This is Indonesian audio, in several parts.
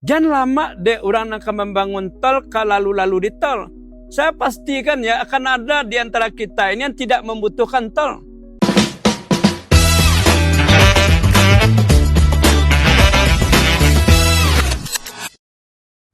Jangan lama deh orang akan membangun tol kalau lalu-lalu di tol. Saya pastikan ya akan ada di antara kita ini yang tidak membutuhkan tol.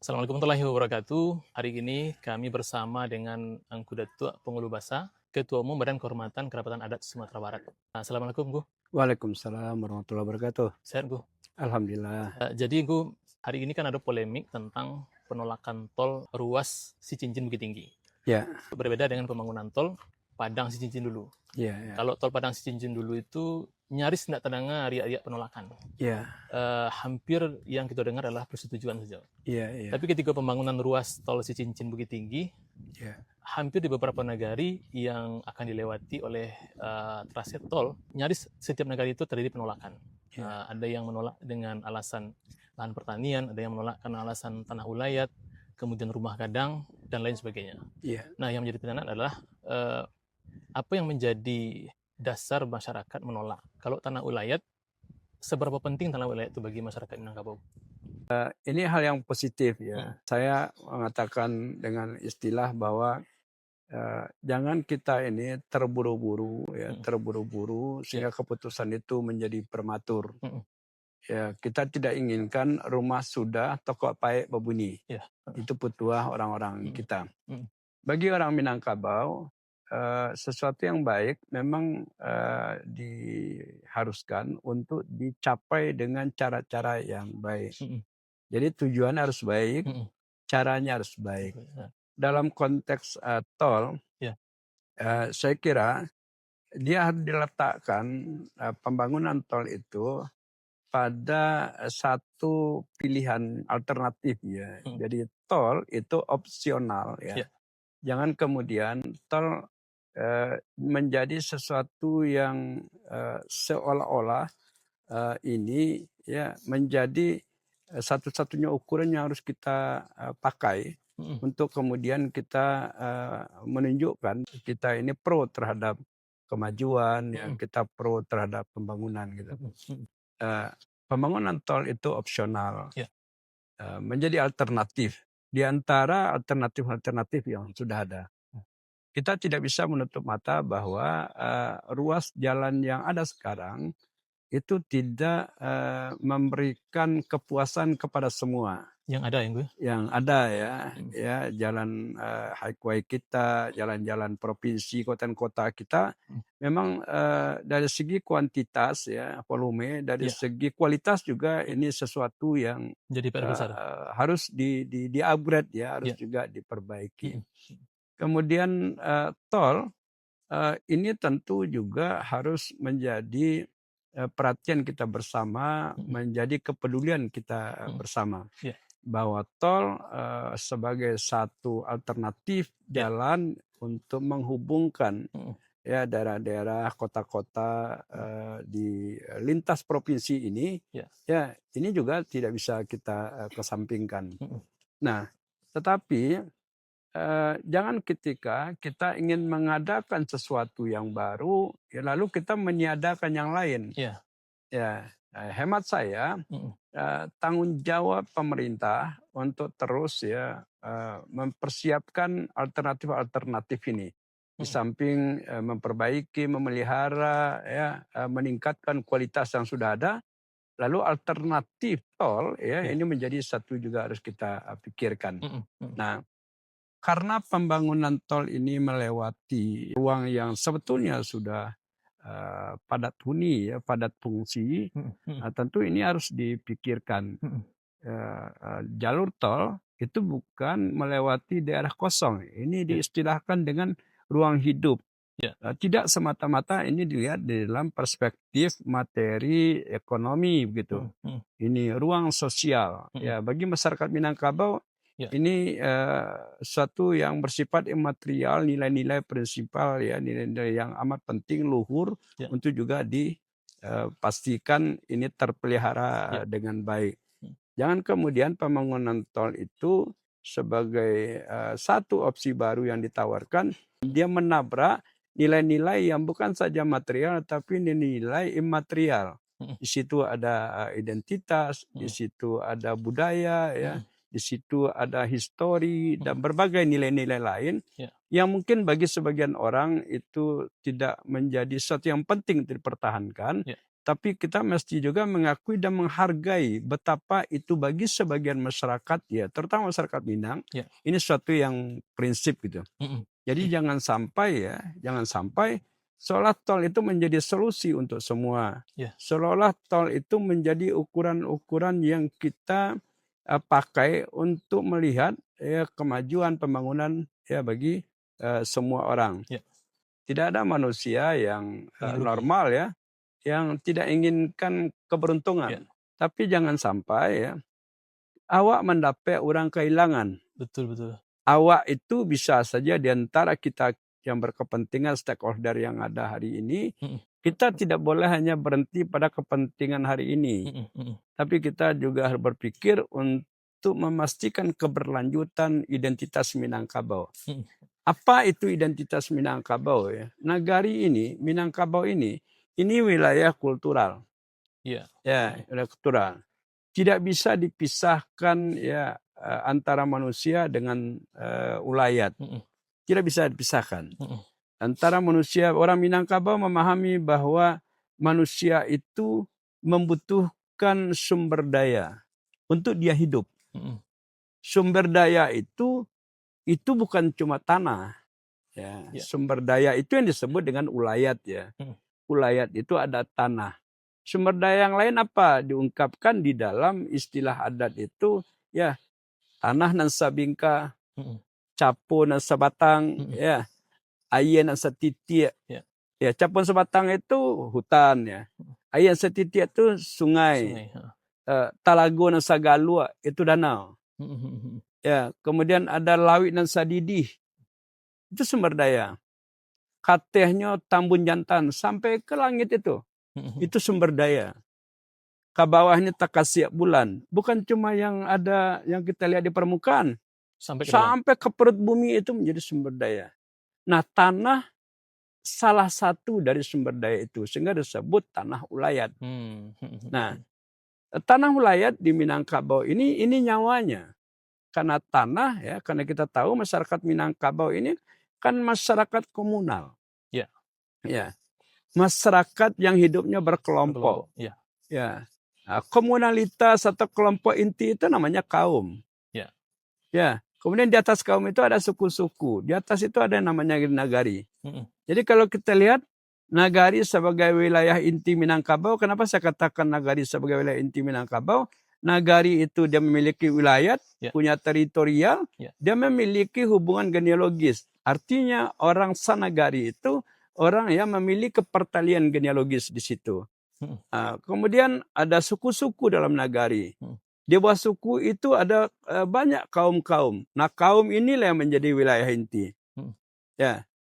Assalamualaikum warahmatullahi wabarakatuh. Hari ini kami bersama dengan Angku Datuk Pengulu Basa, Ketua Umum Badan Kehormatan Kerapatan Adat Sumatera Barat. Assalamualaikum, Gu. Waalaikumsalam warahmatullahi wabarakatuh. Sehat, Gu? Alhamdulillah. Jadi, Gu, hari ini kan ada polemik tentang penolakan tol ruas Cicincin Bukit Tinggi. Ya. Berbeda dengan pembangunan tol Padang Cicincin dulu. Ya. Kalau tol Padang Cicincin dulu itu nyaris tidak terdengar riak-riak penolakan. Ya. Hampir yang kita dengar adalah persetujuan saja. Ya. Tapi ketika pembangunan ruas tol Cicincin Bukit Tinggi, hampir di beberapa negari yang akan dilewati oleh trase tol, nyaris setiap negara itu terjadi penolakan. Ada yang menolak dengan alasan lahan pertanian, ada yang menolak karena alasan tanah ulayat, kemudian rumah gadang, dan lain sebagainya. Nah, yang menjadi pertanyaan adalah apa yang menjadi dasar masyarakat menolak? Kalau tanah ulayat, seberapa penting tanah ulayat itu bagi masyarakat Minangkabau? Ini hal yang positif ya. Saya mengatakan dengan istilah bahwa jangan kita ini terburu-buru ya, terburu-buru sehingga keputusan itu menjadi prematur. Ya, kita tidak inginkan rumah sudah tokok paek berbunyi. Itu petuah orang-orang kita. Bagi orang Minangkabau, sesuatu yang baik memang diharuskan untuk dicapai dengan cara-cara yang baik. Jadi tujuan harus baik, caranya harus baik. Dalam konteks tol, saya kira dia harus diletakkan pembangunan tol itu pada satu pilihan alternatif ya. Jadi tol itu opsional ya. Jangan kemudian tol menjadi sesuatu yang seolah-olah ini ya menjadi satu-satunya ukuran yang harus kita pakai untuk kemudian kita menunjukkan kita ini pro terhadap kemajuan, ya kita pro terhadap pembangunan gitu. Pembangunan tol itu opsional, menjadi alternatif di antara alternatif-alternatif yang sudah ada. Kita tidak bisa menutup mata bahwa ruas jalan yang ada sekarang itu tidak memberikan kepuasan kepada semua. Yang ada ya, Gue? Yang ada ya jalan highway kita, jalan-jalan provinsi, kota-kota kita, memang dari segi kuantitas ya volume, dari segi kualitas juga ini sesuatu yang jadi besar. Harus di upgrade ya, harus juga diperbaiki. Kemudian tol ini tentu juga harus menjadi perhatian kita bersama, menjadi kepedulian kita bersama. Bahwa tol sebagai satu alternatif jalan untuk menghubungkan ya daerah-daerah, kota-kota di lintas provinsi ini, ya ini juga tidak bisa kita kesampingkan. Nah, tetapi jangan ketika kita ingin mengadakan sesuatu yang baru, ya lalu kita meniadakan yang lain. Ya, hemat saya tanggung jawab pemerintah untuk terus ya mempersiapkan alternatif-alternatif ini. Di samping memperbaiki, memelihara, ya meningkatkan kualitas yang sudah ada, lalu alternatif tol ya ini menjadi satu juga harus kita pikirkan. Nah, karena pembangunan tol ini melewati ruang yang sebetulnya sudah padat huni, ya, padat fungsi, tentu ini harus dipikirkan. Jalur tol itu bukan melewati daerah kosong. Ini diistilahkan dengan ruang hidup. Tidak semata-mata ini dilihat di dalam perspektif materi ekonomi begitu. Ini ruang sosial. Ya, bagi masyarakat Minangkabau ini suatu yang bersifat imaterial, nilai-nilai prinsipal ya, nilai-nilai yang amat penting luhur untuk juga dipastikan ini terpelihara dengan baik. Jangan kemudian pembangunan tol itu sebagai satu opsi baru yang ditawarkan, dia menabrak nilai-nilai yang bukan saja material tapi nilai-nilai imaterial. Di situ ada identitas, di situ ada budaya, ya, di situ ada histori dan berbagai nilai-nilai lain yang mungkin bagi sebagian orang itu tidak menjadi sesuatu yang penting dipertahankan. Tapi kita mesti juga mengakui dan menghargai betapa itu bagi sebagian masyarakat, ya, terutama masyarakat Minang, ini sesuatu yang prinsip gitu. Jadi jangan sampai seolah tol itu menjadi solusi untuk semua. Seolah tol itu menjadi ukuran-ukuran yang kita pakai untuk melihat kemajuan pembangunan bagi semua orang. Tidak ada manusia yang normal ya, yang tidak inginkan keberuntungan. Tapi jangan sampai awak mendapat orang kehilangan. Betul. Awak itu bisa saja di antara kita yang berkepentingan stakeholder yang ada hari ini, kita tidak boleh hanya berhenti pada kepentingan hari ini. Tapi kita juga harus berpikir untuk memastikan keberlanjutan identitas Minangkabau. Apa itu identitas Minangkabau ya? Nagari ini, Minangkabau ini wilayah kultural. Wilayah kultural. Tidak bisa dipisahkan antara manusia dengan ulayat. Tidak bisa dipisahkan. Antara manusia, orang Minangkabau memahami bahwa manusia itu membutuhkan sumber daya untuk dia hidup. Sumber daya itu bukan cuma tanah. Sumber daya itu yang disebut dengan ulayat ya. Ulayat itu ada tanah. Sumber daya yang lain apa? Diungkapkan di dalam istilah adat itu tanah nan sabingka, capo nan sabatang, air nan setitik. Capo sabatang itu hutan ya. Air nan setitik itu sungai. Talago nan sagalu itu danau. Kemudian ada lawit nan sadidih. Itu sumber daya. Katehnya Tambun Jantan sampai ke langit itu. Itu sumber daya. Ke bawahnya Takasiak Bulan. Bukan cuma yang ada yang kita lihat di permukaan. Sampai ke perut bumi itu menjadi sumber daya. Nah, tanah salah satu dari sumber daya itu. Sehingga disebut tanah ulayat. Nah, tanah ulayat di Minangkabau ini nyawanya. Karena tanah karena kita tahu masyarakat Minangkabau ini kan masyarakat komunal. Masyarakat yang hidupnya berkelompok. Nah, komunalitas atau kelompok inti itu namanya kaum. Kemudian di atas kaum itu ada suku-suku. Di atas itu ada yang namanya nagari. Jadi kalau kita lihat nagari sebagai wilayah inti Minangkabau, kenapa saya katakan nagari sebagai wilayah inti Minangkabau? Nagari itu dia memiliki wilayah, punya teritorial, dia memiliki hubungan genealogis. Artinya orang Sanagari itu orang yang memiliki pertalian genealogis di situ. Kemudian ada suku-suku dalam nagari. Di bawah suku itu ada banyak kaum-kaum. Nah, kaum inilah yang menjadi wilayah inti.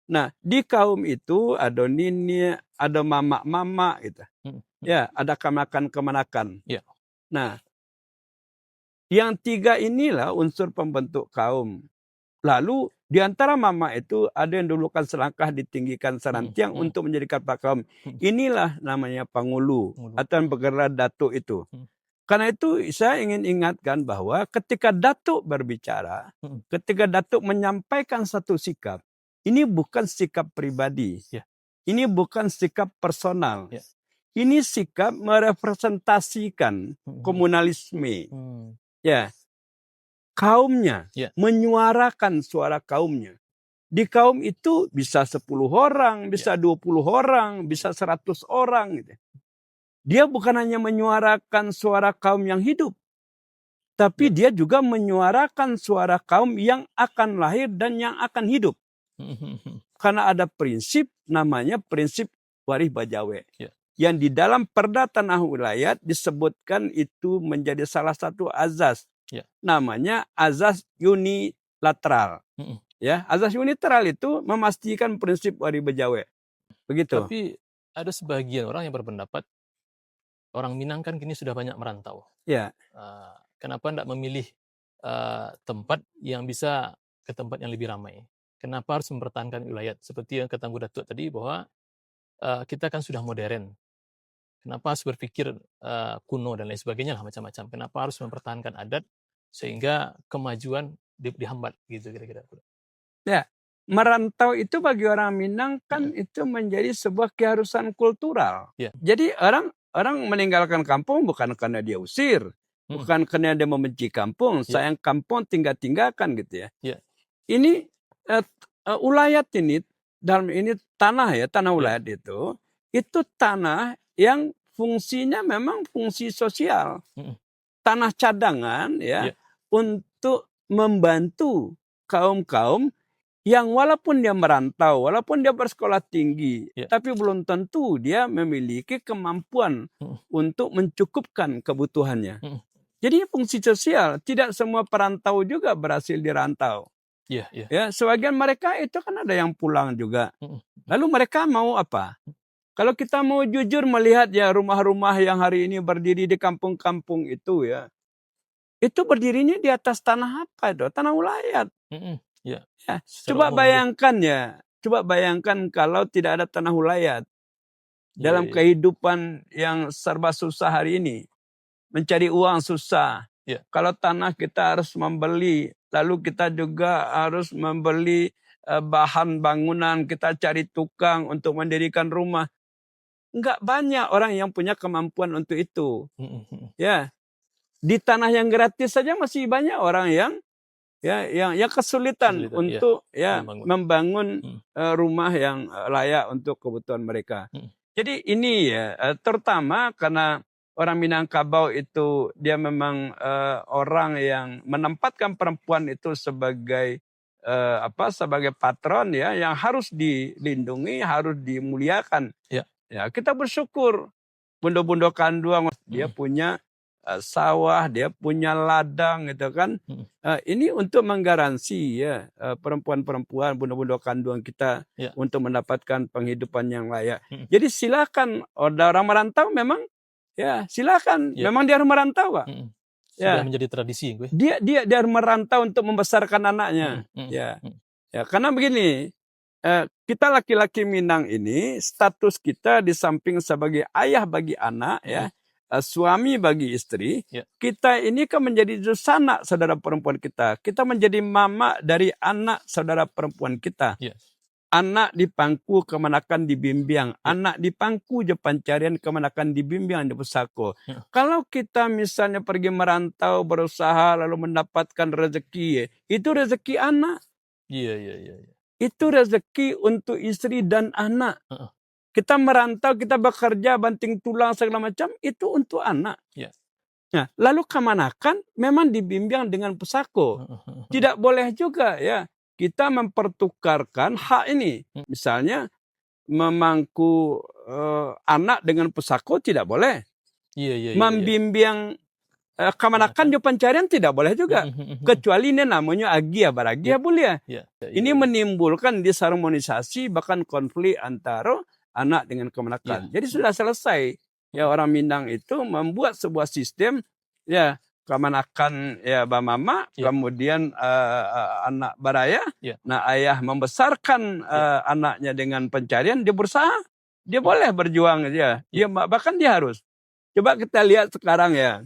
Nah, di kaum itu ada nini, ada mama-mama gitu. Ada kemanakan-kemanakan. Nah, yang tiga inilah unsur pembentuk kaum. Lalu di antara mama itu ada yang dulukan selangkah ditinggikan serantiang untuk menjadikan pak kaum. Inilah namanya pangulu atau yang bergerak datuk itu. Karena itu saya ingin ingatkan bahwa ketika datuk berbicara, ketika datuk menyampaikan satu sikap, ini bukan sikap pribadi. Ini bukan sikap personal. Ini sikap merepresentasikan komunalisme. Kaumnya, menyuarakan suara kaumnya. Di kaum itu bisa 10 orang, bisa 20 orang, bisa 100 orang. Gitu. Dia bukan hanya menyuarakan suara kaum yang hidup, tapi dia juga menyuarakan suara kaum yang akan lahir dan yang akan hidup. Karena ada prinsip namanya prinsip waris bajawe. Yang di dalam Perda Tanah Ulayat disebutkan itu menjadi salah satu azas. Namanya azas unilateral. Azas unilateral itu memastikan prinsip waris bajawe. Begitu. Tapi ada sebagian orang yang berpendapat orang Minang kan kini sudah banyak merantau. Kenapa tidak memilih tempat yang bisa ke tempat yang lebih ramai? Kenapa harus mempertahankan wilayah? Seperti yang kata Datuk tadi bahwa kita kan sudah modern. Kenapa harus berpikir kuno dan lain sebagainya lah macam-macam. Kenapa harus mempertahankan adat sehingga kemajuan dihambat gitu kira-kira. Ya, merantau itu bagi orang Minang kan itu menjadi sebuah keharusan kultural. Ya. Jadi orang meninggalkan kampung bukan karena dia usir, bukan karena dia membenci kampung, sayang kampung tinggalkan gitu ya. Ya. Ini ulayat ini dalam ini tanah ya, tanah ulayat itu tanah yang fungsinya memang fungsi sosial. Tanah cadangan ya untuk membantu kaum-kaum yang walaupun dia merantau, walaupun dia bersekolah tinggi, tapi belum tentu dia memiliki kemampuan untuk mencukupkan kebutuhannya. Jadi fungsi sosial, tidak semua perantau juga berhasil dirantau. Ya, sebagian mereka itu kan ada yang pulang juga. Lalu mereka mau apa? Kalau kita mau jujur melihat ya rumah-rumah yang hari ini berdiri di kampung-kampung itu ya, itu berdirinya di atas tanah apa itu? Tanah ulayat. Ya. Coba bayangkan kalau tidak ada tanah ulayat dalam kehidupan yang serba susah hari ini, mencari uang susah. Kalau tanah kita harus membeli, lalu kita juga harus membeli bahan bangunan, kita cari tukang untuk mendirikan rumah. Enggak banyak orang yang punya kemampuan untuk itu. Ya, di tanah yang gratis saja masih banyak orang yang kesulitan untuk membangun rumah yang layak untuk kebutuhan mereka. Jadi ini ya terutama karena orang Minangkabau itu dia memang orang yang menempatkan perempuan itu sebagai sebagai patron ya yang harus dilindungi, harus dimuliakan. Ya, kita bersyukur Bundo-Bundo Kanduang dia punya sawah, dia punya ladang gitu kan. Ini untuk menggaransi ya perempuan-perempuan Bundo-Bundo Kanduang kita untuk mendapatkan penghidupan yang layak. Jadi silakan orang merantau memang ya silakan. Memang dia harus merantau, Pak. Sudah menjadi tradisi gue. Dia harus merantau untuk membesarkan anaknya. Ya, karena begini, kita laki-laki Minang ini status kita di samping sebagai ayah bagi anak ya, suami bagi istri, kita ini kan menjadi sanak saudara perempuan kita. Kita menjadi mama dari anak saudara perempuan kita. Anak di pangku kemanakan dibimbing, anak di pangku je pancarian kemanakan dibimbing di pusako. Kalau kita misalnya pergi merantau berusaha lalu mendapatkan rezeki, itu rezeki anak. Iya. Itu rezeki untuk istri dan anak. Kita merantau, kita bekerja, banting tulang segala macam, itu untuk anak. Nah, lalu kemanakan memang dibimbing dengan pusako. Tidak boleh juga ya kita mempertukarkan hak ini. Misalnya memangku anak dengan pusako tidak boleh. Membimbing kemanakan di pencarian tidak boleh juga. Kecuali ini namanya agia baragia boleh. Ini menimbulkan disharmonisasi bahkan konflik antara anak dengan kemanakan. Jadi sudah selesai. Ya orang Minang itu membuat sebuah sistem ya kemanakan ya bamama, kemudian anak baraya. Nah ayah membesarkan anaknya dengan pencarian, dia berusaha, dia boleh berjuang dia bahkan dia harus. Coba kita lihat sekarang ya.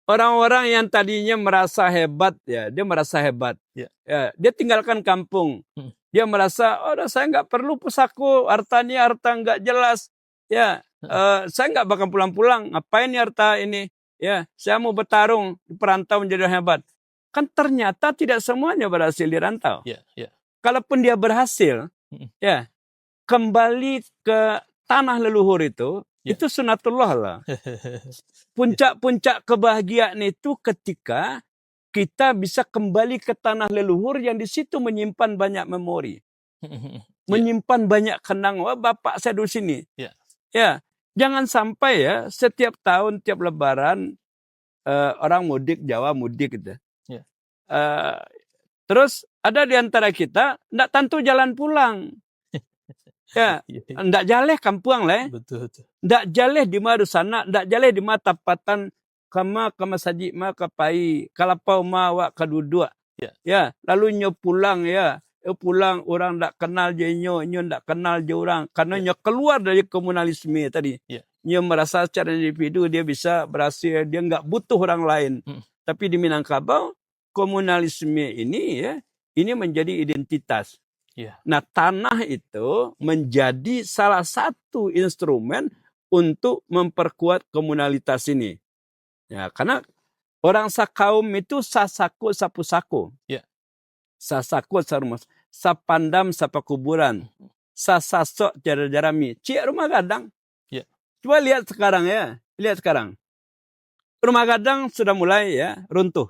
Orang-orang yang tadinya merasa hebat ya, dia merasa hebat. Ya, dia tinggalkan kampung. Dia merasa, saya nggak perlu pusako, hartanya harta nggak jelas. Ya, saya nggak bakal pulang-pulang. Ngapain ya harta ini? Ya, saya mau bertarung di perantau menjadi hebat. Kan ternyata tidak semuanya berhasil dirantau. Kalaupun dia berhasil, ya kembali ke tanah leluhur itu sunatullah lah. Puncak-puncak kebahagiaan itu ketika kita bisa kembali ke tanah leluhur yang di situ menyimpan banyak memori. Menyimpan banyak kenang. Wah, bapak saya di sini. Ya, jangan sampai ya setiap tahun, tiap lebaran orang mudik, Jawa mudik gitu. Terus ada di antara kita ndak tentu jalan pulang. Ya, ndak jaleh kampung lah. Betul. Ndak jaleh di madu sana, ndak jaleh di mata tapatan kama saji ma kapai kalapau ma wa kadudua. Ya, lalu nyo pulang ya. Pulang orang ndak kenal je nyo ndak kenal je orang karena nyo keluar dari komunalisme tadi. dia merasa secara individu dia bisa berhasil, dia nggak butuh orang lain. Tapi di Minangkabau komunalisme ini ya, ini menjadi identitas. Nah, tanah itu menjadi salah satu instrumen untuk memperkuat komunalitas ini. Ya, karena orang sakaum itu sasaku sapu-saku. Sasaku sarumas, sapandam sapakuburan, sasasok jara-jarami, cik rumah gadang. Coba lihat sekarang ya, lihat sekarang. Rumah gadang sudah mulai ya runtuh.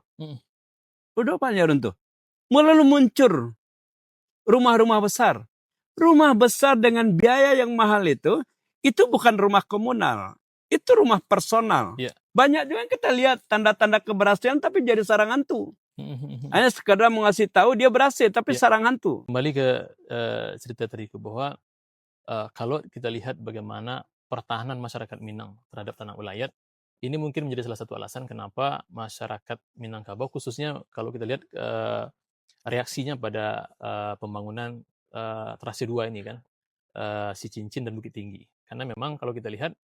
Udah banyak runtuh. Mulai muncul rumah-rumah besar. Rumah besar dengan biaya yang mahal itu bukan rumah komunal. Itu rumah personal. Banyak juga kita lihat tanda-tanda keberhasilan tapi jadi sarang hantu. Hanya sekedar mau ngasih tahu dia berhasil tapi sarang hantu. Kembali ke cerita tadi bahwa kalau kita lihat bagaimana pertahanan masyarakat Minang terhadap tanah ulayat, ini mungkin menjadi salah satu alasan kenapa masyarakat Minangkabau, khususnya kalau kita lihat reaksinya pada pembangunan Trase 2 ini kan, Si Cincin dan Bukit Tinggi. Karena memang kalau kita lihat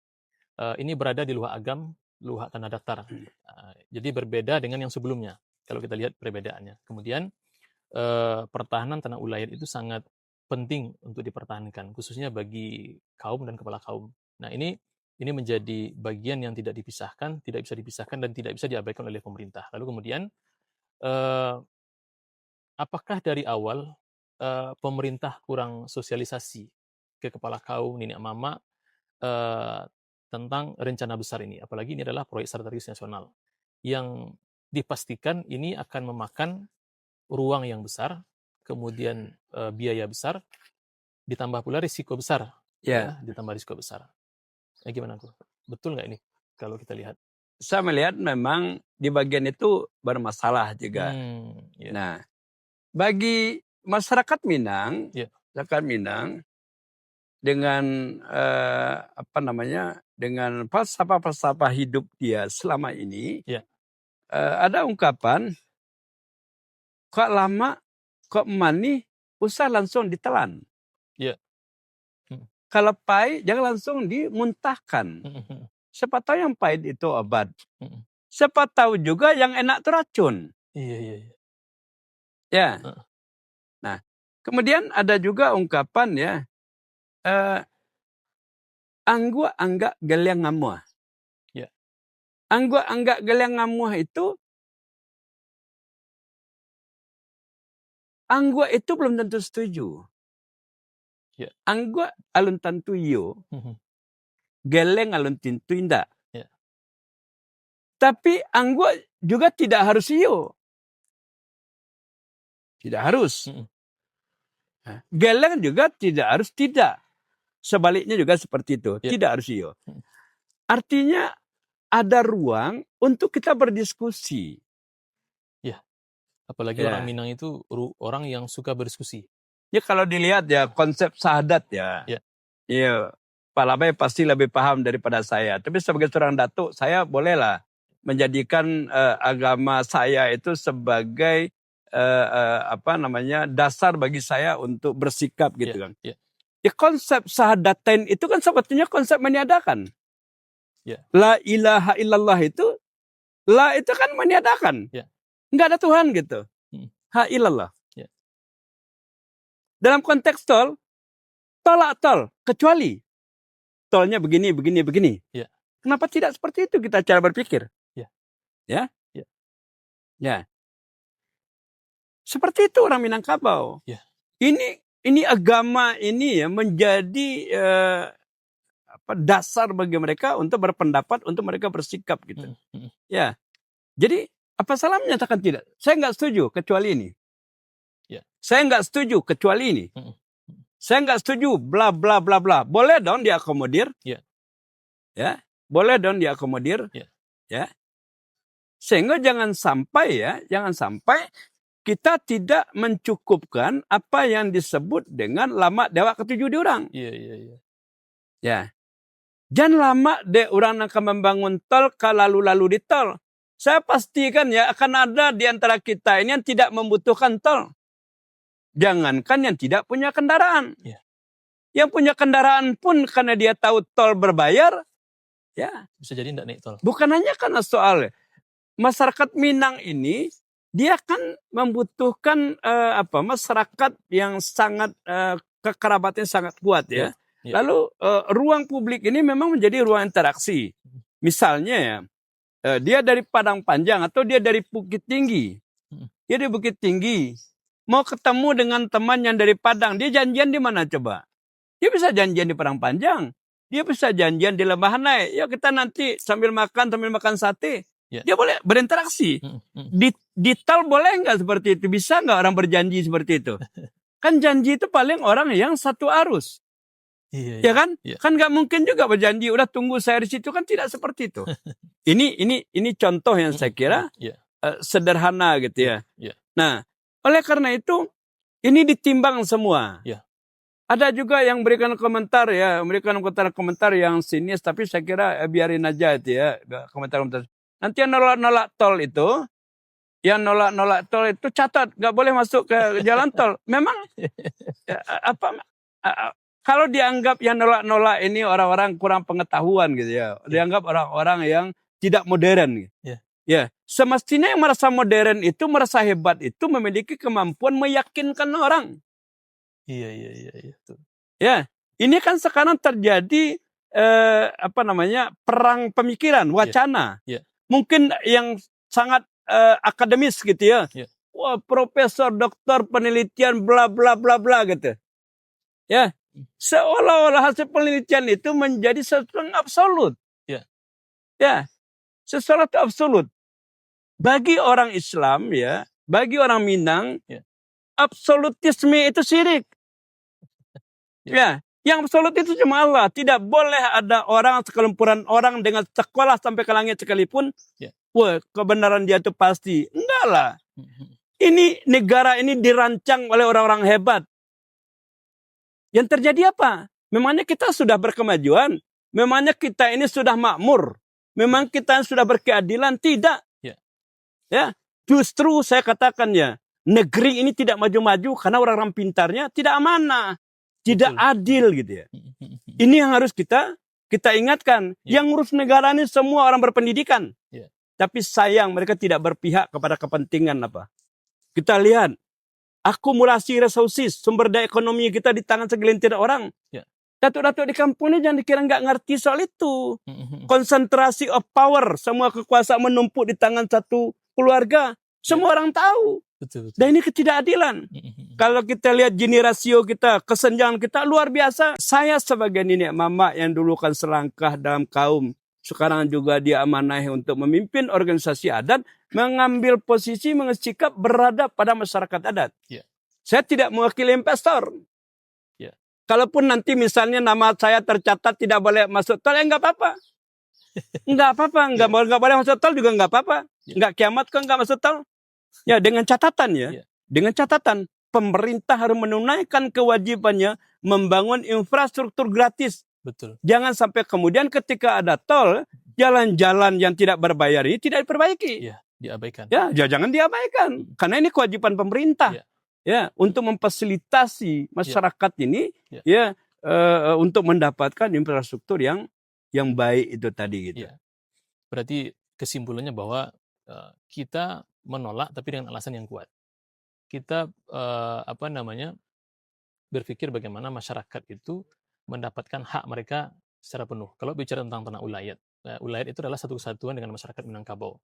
ini berada di luar agam, luar tanah datar. Jadi berbeda dengan yang sebelumnya kalau kita lihat perbedaannya. Kemudian pertahanan tanah ulayat itu sangat penting untuk dipertahankan, khususnya bagi kaum dan kepala kaum. Nah, ini menjadi bagian yang tidak dipisahkan, tidak bisa dipisahkan dan tidak bisa diabaikan oleh pemerintah. Lalu kemudian apakah dari awal pemerintah kurang sosialisasi ke kepala kaum, nenek mama tentang rencana besar ini? Apalagi ini adalah proyek strategis nasional yang dipastikan ini akan memakan ruang yang besar, kemudian biaya besar, ditambah pula risiko besar. Ditambah risiko besar. Gimana aku? Betul nggak ini kalau kita lihat? Saya melihat memang di bagian itu bermasalah juga. Nah, bagi masyarakat Minang, dengan dengan falsafah hidup dia selama ini, ada ungkapan, kok lama, kok manis, usah langsung ditelan. Kalau pahit, jangan langsung dimuntahkan. Siapa tahu yang pahit itu obat. Siapa tahu juga yang enak itu racun. Ya. Nah, kemudian ada juga ungkapan ya, anggua anggak geliang ngamuah. Anggua anggak geliang ngamuah itu, anggua itu belum tentu setuju. Anggua alun tentu iyo, geleng alun tentu indah. Tapi anggua juga tidak harus iyo. Tidak harus. Geleng juga tidak harus tidak. Sebaliknya juga seperti itu. Tidak harus iyo. Artinya ada ruang untuk kita berdiskusi. Apalagi orang Minang itu orang yang suka berdiskusi. Ya kalau dilihat ya konsep sahadat ya. Pak Labai pasti lebih paham daripada saya. Tapi sebagai seorang datuk, saya bolehlah menjadikan agama saya itu sebagai dasar bagi saya untuk bersikap gitu kan. Ya konsep sahadatain itu kan sebetulnya konsep meniadakan. La ilaha illallah itu, la itu kan meniadakan. Enggak ada Tuhan gitu. Ha illallah. Dalam konteks tol, tolak tol, kecuali tolnya begini, begini, begini. Kenapa tidak seperti itu kita cara berpikir? Seperti itu orang Minangkabau. Ini agama ini ya menjadi dasar bagi mereka untuk berpendapat, untuk mereka bersikap gitu. Jadi apa salah menyatakan tidak? Saya nggak setuju kecuali ini. Saya nggak setuju kecuali ini. Saya nggak setuju bla bla bla bla. Boleh dong diakomodir. Boleh dong diakomodir. Sehingga jangan sampai kita tidak mencukupkan apa yang disebut dengan lama dewa ketujuh di orang. Jangan lama de orang akan membangun tol kalau lalu di tol. Saya pastikan ya akan ada di antara kita ini yang tidak membutuhkan tol. Jangankan yang tidak punya kendaraan. Yang punya kendaraan pun karena dia tahu tol berbayar, Ya. Bisa jadi tidak naik tol. Bukan hanya karena soal masyarakat Minang ini, dia kan membutuhkan masyarakat yang sangat kekerabatannya sangat kuat ya. Lalu ruang publik ini memang menjadi ruang interaksi. Misalnya ya, dia dari Padang Panjang atau dia dari Bukit Tinggi. Dia dari Bukit Tinggi. Mau ketemu dengan teman yang dari Padang. Dia janjian di mana coba? Dia bisa janjian di Padang Panjang. Dia bisa janjian di Lembah Hanai. Ya kita nanti sambil makan sate. Dia boleh berinteraksi. Di tol boleh nggak seperti itu? Bisa nggak orang berjanji seperti itu? Kan janji itu paling orang yang satu arus. Ya kan? Kan nggak mungkin juga berjanji udah tunggu saya di situ, kan tidak seperti itu. Ini contoh yang saya kira sederhana gitu ya. Nah, oleh karena itu ini ditimbang semua. Ada juga yang memberikan komentar komentar yang sinis, tapi saya kira biarin aja itu ya komentar. Nanti yang nolak tol itu, catat nggak boleh masuk ke jalan tol. Memang kalau dianggap yang nolak ini orang-orang kurang pengetahuan gitu ya, dianggap orang-orang yang tidak modern. Gitu. Ya, semestinya yang merasa modern itu, merasa hebat itu memiliki kemampuan meyakinkan orang. Iya. Ya, ini kan sekarang terjadi perang pemikiran, wacana. Mungkin yang sangat akademis gitu ya. Wah, profesor, doktor, penelitian, bla bla bla bla gitu. Ya, seolah-olah hasil penelitian itu menjadi sesuatu yang absolut. Ya, sesuatu absolut. Bagi orang Islam ya, bagi orang Minang, absolutisme itu syirik. Ya, yang absolut itu cuma Allah. Tidak boleh ada orang, sekelumpuran orang dengan sekolah sampai ke langit sekalipun, wah, kebenaran dia itu pasti. Enggak lah. Ini negara ini dirancang oleh orang-orang hebat. Yang terjadi apa? Memangnya kita sudah berkemajuan? Memangnya kita ini sudah makmur? Memang kita sudah berkeadilan? Tidak. Ya, justru saya katakan ya, negeri ini tidak maju-maju karena orang-orang pintarnya tidak amanah, tidak adil gitu ya. Ini yang harus kita ingatkan. Yang ngurus negara ini semua orang berpendidikan. Tapi sayang mereka tidak berpihak kepada kepentingan apa. Kita lihat akumulasi resources, sumber daya ekonomi kita di tangan segelintir orang. Datuk-datuk di kampung ini jangan dikira nggak ngerti soal itu. Konsentrasi of power, semua kekuasaan menumpuk di tangan satu keluarga. Semua orang tahu. Betul. Dan ini ketidakadilan. Kalau kita lihat gini rasio kita, kesenjangan kita luar biasa. Saya sebagai nenek mama yang dulu kan selangkah dalam kaum, sekarang juga dia amanahi untuk memimpin organisasi adat, mengambil posisi, sikap berada pada masyarakat adat. Saya tidak mewakili investor. Kalaupun nanti misalnya nama saya tercatat tidak boleh masuk tol, ya nggak apa-apa. Nggak apa-apa, nggak boleh masuk tol juga nggak apa-apa. Nggak kiamat kok nggak masuk tol. Ya dengan catatan dengan catatan pemerintah harus menunaikan kewajibannya membangun infrastruktur gratis. Betul. Jangan sampai kemudian ketika ada tol, jalan-jalan yang tidak berbayar ini tidak diperbaiki. Diabaikan. Ya, jangan diabaikan. Karena ini kewajiban pemerintah. Ya, untuk memfasilitasi masyarakat ini untuk mendapatkan infrastruktur yang baik itu tadi gitu. Berarti kesimpulannya bahwa kita menolak tapi dengan alasan yang kuat. Kita berpikir bagaimana masyarakat itu mendapatkan hak mereka secara penuh. Kalau bicara tentang tanah ulayat, ulayat itu adalah satu kesatuan dengan masyarakat Minangkabau.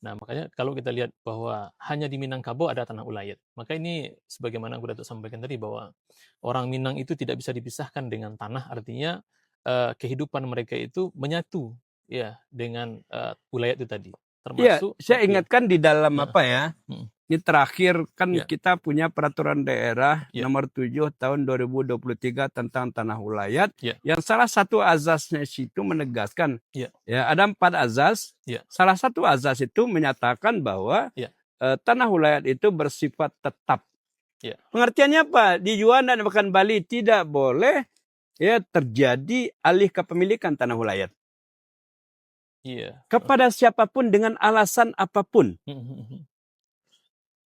Nah, makanya kalau kita lihat bahwa hanya di Minangkabau ada tanah ulayat, maka ini sebagaimana aku Datuk sampaikan tadi bahwa orang Minang itu tidak bisa dipisahkan dengan tanah, artinya kehidupan mereka itu menyatu dengan ulayat itu tadi. Termasuk saya ingatkan di dalam ini terakhir kan kita punya peraturan daerah nomor 7 tahun 2023 tentang tanah ulayat yang salah satu azasnya situ menegaskan ada 4 azas. Salah satu azas itu menyatakan bahwa tanah ulayat itu bersifat tetap. Pengertiannya apa? Di Juanda dan bahkan Bali tidak boleh terjadi alih kepemilikan tanah ulayat. Kepada siapapun dengan alasan apapun.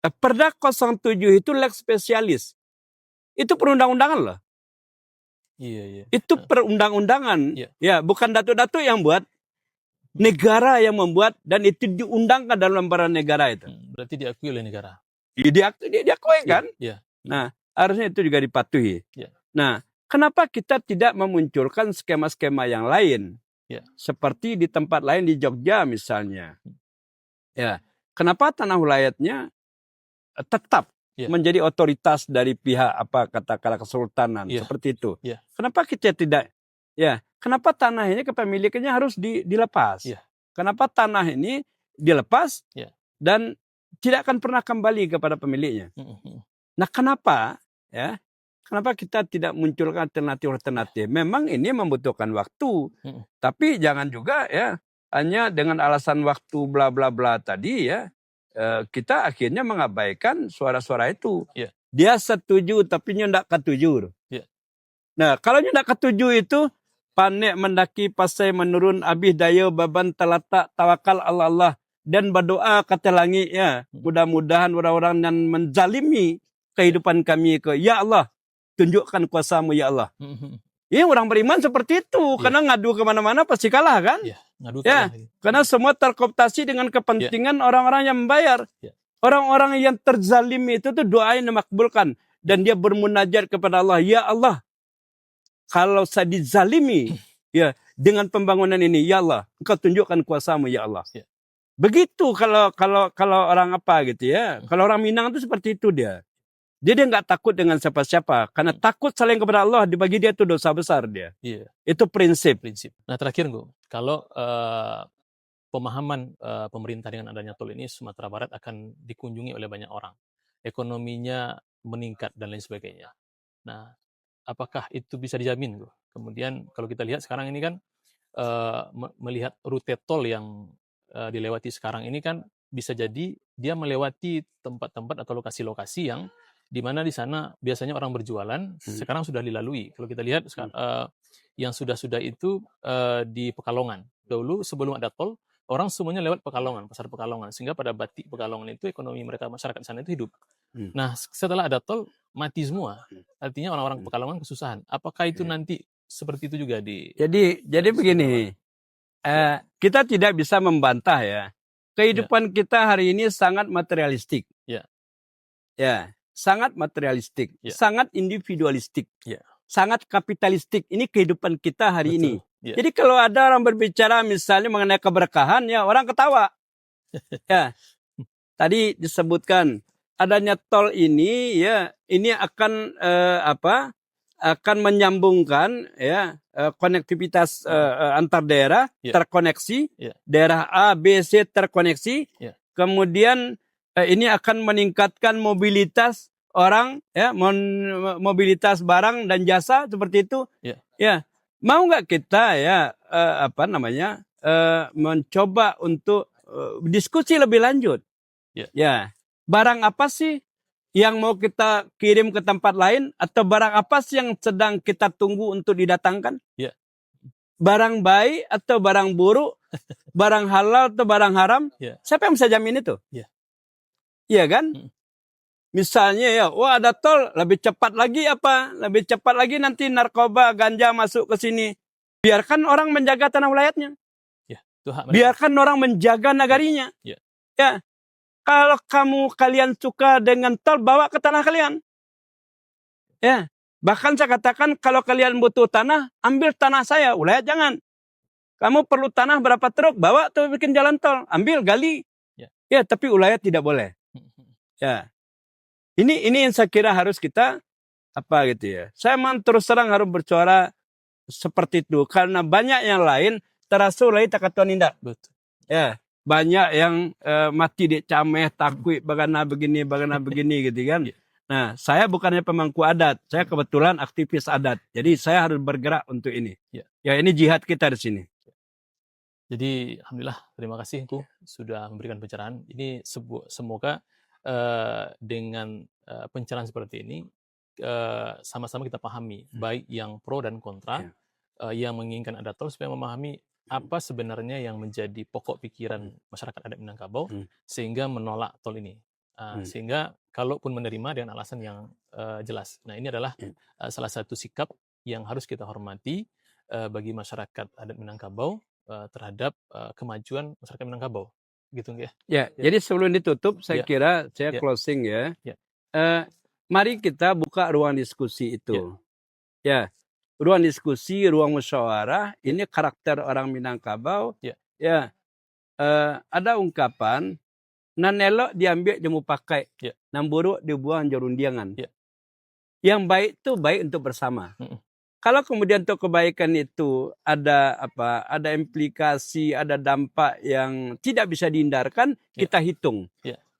Perda 07 itu lex spesialis. Itu perundang-undangan loh. Itu perundang-undangan. Ya, bukan datuk-datuk yang buat. Negara yang membuat dan itu diundangkan dalam lembaran negara itu. Berarti diakui oleh negara. Diakui kan? Iya. Nah, harusnya itu juga dipatuhi. Iya. Nah, kenapa kita tidak memunculkan skema-skema yang lain? Iya. Seperti di tempat lain di Jogja misalnya. Ya, kenapa tanah wilayahnya tetap menjadi otoritas dari pihak katakanlah kesultanan seperti itu? Kenapa kita tidak? Ya, kenapa tanah ini kepemilikannya harus dilepas? Kenapa tanah ini dilepas dan tidak akan pernah kembali kepada pemiliknya? Nah, kenapa? Ya, kenapa kita tidak munculkan alternatif? Memang ini membutuhkan waktu, tapi jangan juga ya hanya dengan alasan waktu bla bla bla tadi ya kita akhirnya mengabaikan suara-suara itu. Dia setuju tapi ndak ketujuh. Nah, kalau ndak ketujuh itu panek mendaki pasai menurun abih daya baban talatak tawakal Allah dan berdoa kata langit ya. Mudah-mudahan orang-orang yang menzalimi kehidupan kami ya Allah, tunjukkan kuasa-Mu ya Allah. Ya, orang beriman seperti itu karena ngadu kemana-mana pasti kalah kan? Karena semua terkooptasi dengan kepentingan orang-orang yang membayar. Orang-orang yang terzalimi itu tuh doanya dimakbulkan dan dia bermunajat kepada Allah, ya Allah, kalau saya dizalimi ya dengan pembangunan ini, ya Allah, Engkau tunjukkan kuasa-Mu ya Allah. Begitu kalau orang apa gitu ya. Kalau orang Minang itu seperti itu dia. Dia nggak takut dengan siapa-siapa karena takut saling kepada Allah, dibagi dia itu dosa besar dia. Itu prinsip. Nah, terakhir kalau pemahaman pemerintah dengan adanya tol ini, Sumatera Barat akan dikunjungi oleh banyak orang, ekonominya meningkat dan lain sebagainya. Nah, apakah itu bisa dijamin? Kemudian kalau kita lihat sekarang ini kan melihat rute tol yang dilewati sekarang ini kan bisa jadi dia melewati tempat-tempat atau lokasi-lokasi yang di mana di sana biasanya orang berjualan, sekarang sudah dilalui. Kalau kita lihat yang sudah itu di Pekalongan. Dulu sebelum ada tol, orang semuanya lewat Pekalongan, pasar Pekalongan, sehingga pada batik Pekalongan itu ekonomi mereka masyarakat di sana itu hidup. Nah, setelah ada tol mati semua. Artinya orang-orang Pekalongan kesusahan. Apakah itu nanti seperti itu juga di? Jadi begini, kita tidak bisa membantah ya. Kehidupan kita hari ini sangat materialistik. Ya, sangat materialistik, sangat individualistik, sangat kapitalistik. Ini kehidupan kita hari ini. Jadi kalau ada orang berbicara misalnya mengenai keberkahan, ya orang ketawa. Ya, tadi disebutkan adanya tol ini, ya ini akan akan menyambungkan ya konektivitas antar daerah terkoneksi, daerah A, B, C terkoneksi, kemudian ini akan meningkatkan mobilitas orang, ya, mobilitas barang dan jasa seperti itu. Ya, mau nggak kita ya mencoba untuk diskusi lebih lanjut. Ya, barang apa sih yang mau kita kirim ke tempat lain atau barang apa sih yang sedang kita tunggu untuk didatangkan? Barang baik atau barang buruk, barang halal atau barang haram? Siapa yang bisa jamin itu? Iya kan? Misalnya ya, wah ada tol, lebih cepat lagi apa? Lebih cepat lagi nanti narkoba, ganja masuk ke sini. Biarkan orang menjaga tanah wilayahnya. Biarkan orang menjaga nagarinya. Ya, kalau kalian suka dengan tol, bawa ke tanah kalian. Ya, bahkan saya katakan kalau kalian butuh tanah, ambil tanah saya, wilayah jangan. Kamu perlu tanah berapa truk, bawa tuh bikin jalan tol, ambil gali. Ya, tapi wilayah tidak boleh. Ya, ini yang saya kira harus kita gitu ya. Saya memang terus terang harus bersuara seperti itu karena banyak yang lain terasa lagi tak kata nindak. Ya, banyak yang mati di cameh takut bagaimana begini gitu kan. Nah, saya bukannya pemangku adat, saya kebetulan aktivis adat. Jadi saya harus bergerak untuk ini. Ya, ini jihad kita di sini. Jadi alhamdulillah, terima kasih sudah memberikan pencerahan. Ini semoga dengan pencerahan seperti ini sama-sama kita pahami, baik yang pro dan kontra, yang menginginkan ada tol supaya memahami apa sebenarnya yang menjadi pokok pikiran masyarakat adat Minangkabau sehingga menolak tol ini. Sehingga kalaupun menerima dengan alasan yang jelas. Nah, ini adalah salah satu sikap yang harus kita hormati bagi masyarakat adat Minangkabau terhadap kemajuan masyarakat Minangkabau, gitu nggih ya? Ya, jadi sebelum ditutup, saya kira saya closing ya. Mari kita buka ruang diskusi itu. Ya, ruang diskusi, ruang musyawarah. Ini karakter orang Minangkabau. Ya, ada ungkapan, nan elok diambil jemu pakai, nan buruk dibuang jorundiangan. Yang baik itu baik untuk bersama. Kalau kemudian untuk kebaikan itu ada ada implikasi, ada dampak yang tidak bisa dihindarkan, kita hitung.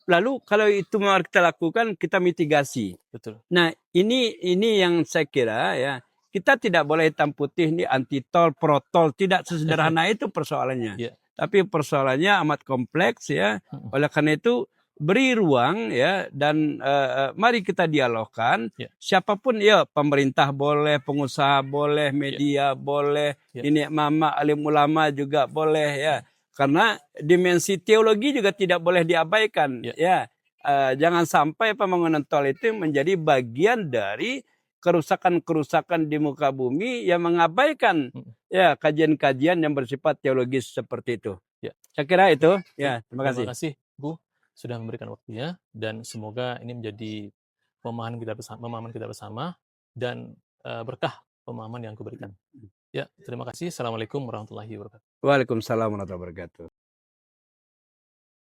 Lalu kalau itu mau kita lakukan, kita mitigasi. Betul. Nah, ini yang saya kira ya, kita tidak boleh hitam putih ini anti tol, pro tol, tidak sesederhana itu persoalannya. Tapi persoalannya amat kompleks ya. Oleh karena itu beri ruang ya, dan mari kita dialogkan. Siapapun ya, pemerintah boleh, pengusaha boleh, media boleh, ini mama alim ulama juga boleh ya. Karena dimensi teologi juga tidak boleh diabaikan ya. Jangan sampai pembangunan tol itu menjadi bagian dari kerusakan-kerusakan di muka bumi yang mengabaikan ya kajian-kajian yang bersifat teologis seperti itu. Saya kira itu. Ya, terima kasih. Terima kasih Bu sudah memberikan waktunya, dan semoga ini menjadi pemahaman kita bersama dan berkah pemahaman yang kuberikan. Ya, terima kasih. Assalamualaikum warahmatullahi wabarakatuh. Waalaikumsalam warahmatullahi wabarakatuh.